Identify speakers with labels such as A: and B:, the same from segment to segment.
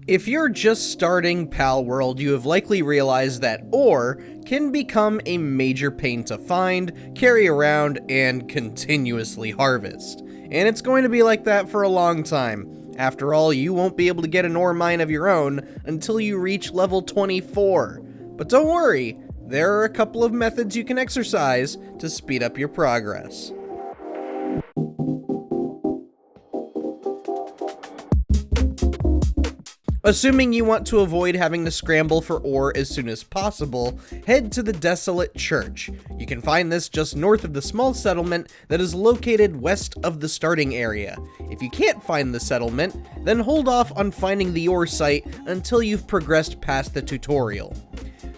A: If you're just starting Palworld, you have likely realized that ore can become a major pain to find, carry around, and continuously harvest. And it's going to be like that for a long time. After all, you won't be able to get an ore mine of your own until you reach level 24. But don't worry, there are a couple of methods you can exercise to speed up your progress. Assuming you want to avoid having to scramble for ore as soon as possible, head to the Desolate Church. You can find this just north of the small settlement that is located west of the starting area. If you can't find the settlement, then hold off on finding the ore site until you've progressed past the tutorial.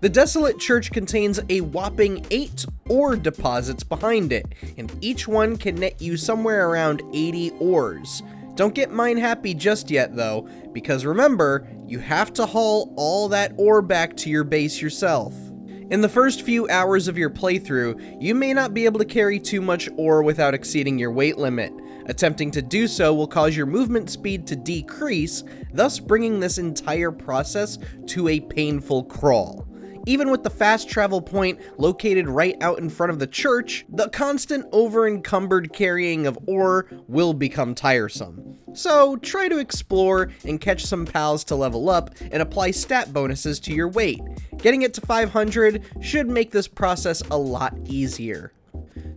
A: The Desolate Church contains a whopping 8 ore deposits behind it, and each one can net you somewhere around 80 ores. Don't get mine happy just yet though, because remember, you have to haul all that ore back to your base yourself. In the first few hours of your playthrough, you may not be able to carry too much ore without exceeding your weight limit. Attempting to do so will cause your movement speed to decrease, thus bringing this entire process to a painful crawl. Even with the fast travel point located right out in front of the church, the constant over-encumbered carrying of ore will become tiresome. So try to explore and catch some pals to level up and apply stat bonuses to your weight. Getting it to 500 should make this process a lot easier.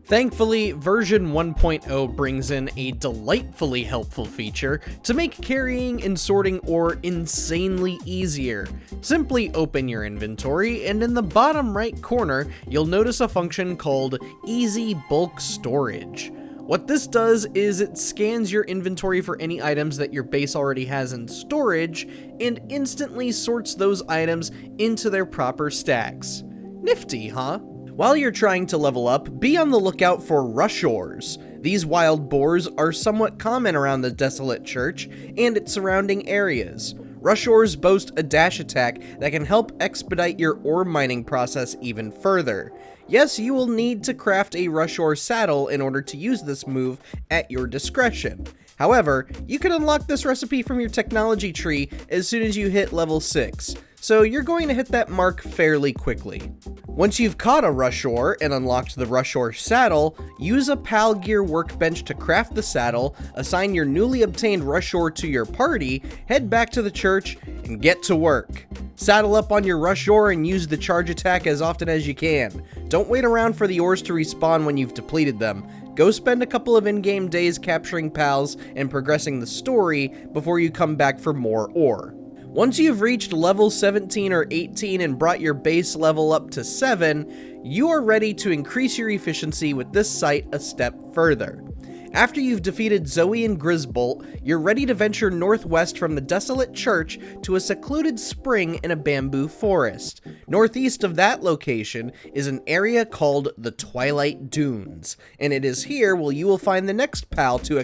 A: Thankfully, version 1.0 brings in a delightfully helpful feature to make carrying and sorting ore insanely easier. Simply open your inventory, and in the bottom right corner, you'll notice a function called Easy Bulk Storage. What this does is it scans your inventory for any items that your base already has in storage, and instantly sorts those items into their proper stacks. Nifty, huh? While you're trying to level up, be on the lookout for Rushoars. These wild boars are somewhat common around the Desolate Church and its surrounding areas. Rushoars boast a dash attack that can help expedite your ore mining process even further. Yes, you will need to craft a Rushoar saddle in order to use this move at your discretion. However, you can unlock this recipe from your technology tree as soon as you hit level 6, so you're going to hit that mark fairly quickly. Once you've caught a Rushoar and unlocked the Rushoar saddle, use a Pal Gear workbench to craft the saddle, assign your newly obtained Rushoar to your party, head back to the church, and get to work. Saddle up on your Rushoar and use the charge attack as often as you can. Don't wait around for the ores to respawn when you've depleted them. Go spend a couple of in-game days capturing pals and progressing the story before you come back for more ore. Once you've reached level 17 or 18 and brought your base level up to 7, you are ready to increase your efficiency with this site a step further. After you've defeated Zoe and Grisbolt, you're ready to venture northwest from the Desolate Church to a secluded spring in a bamboo forest. Northeast of that location is an area called the Twilight Dunes, and it is here where you will find the next pal to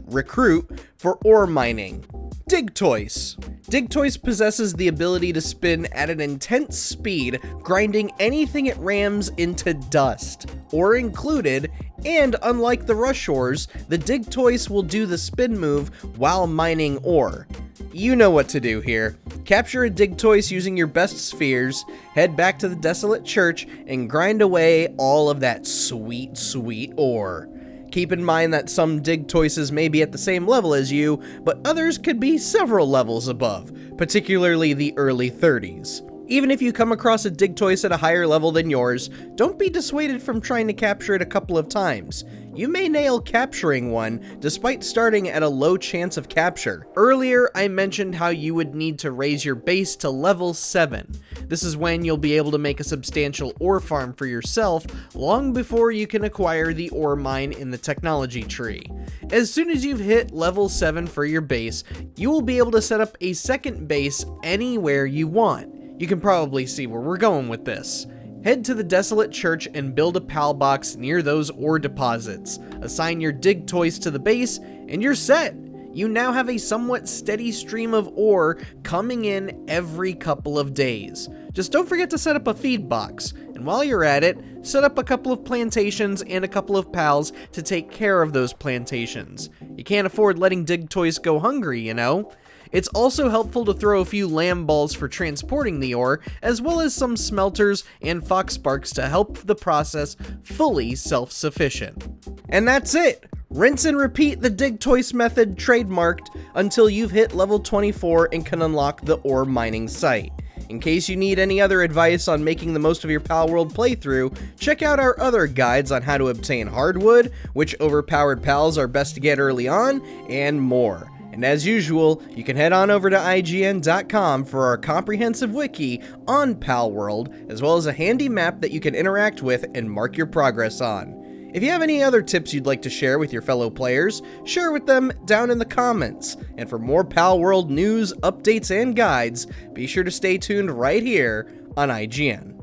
A: recruit for ore mining. Digtoise. Digtoise possesses the ability to spin at an intense speed, grinding anything it rams into dust, ore included, and unlike the Rushoars, the Digtoise will do the spin move while mining ore. You know what to do here. Capture a Digtoise using your best spheres, head back to the Desolate Church, and grind away all of that sweet, sweet ore. Keep in mind that some Digtoises may be at the same level as you, but others could be several levels above, particularly the early 30s. Even if you come across a Digtoise at a higher level than yours, don't be dissuaded from trying to capture it a couple of times. You may nail capturing one, despite starting at a low chance of capture. Earlier, I mentioned how you would need to raise your base to level 7. This is when you'll be able to make a substantial ore farm for yourself, long before you can acquire the ore mine in the technology tree. As soon as you've hit level 7 for your base, you will be able to set up a second base anywhere you want. You can probably see where we're going with this. Head to the Desolate Church and build a PAL box near those ore deposits. Assign your Digtoise to the base, and you're set. You now have a somewhat steady stream of ore coming in every couple of days. Just don't forget to set up a feed box, and while you're at it, set up a couple of plantations and a couple of pals to take care of those plantations. You can't afford letting Digtoise go hungry, you know? It's also helpful to throw a few Lamballs for transporting the ore, as well as some smelters and Foxsparks to help the process fully self-sufficient. And that's it! Rinse and repeat the Digtoise method trademarked until you've hit level 24 and can unlock the ore mining site. In case you need any other advice on making the most of your Palworld playthrough, check out our other guides on how to obtain hardwood, which overpowered pals are best to get early on, and more. And as usual, you can head on over to IGN.com for our comprehensive wiki on Palworld, as well as a handy map that you can interact with and mark your progress on. If you have any other tips you'd like to share with your fellow players, share with them down in the comments. And for more Palworld news, updates, and guides, be sure to stay tuned right here on IGN.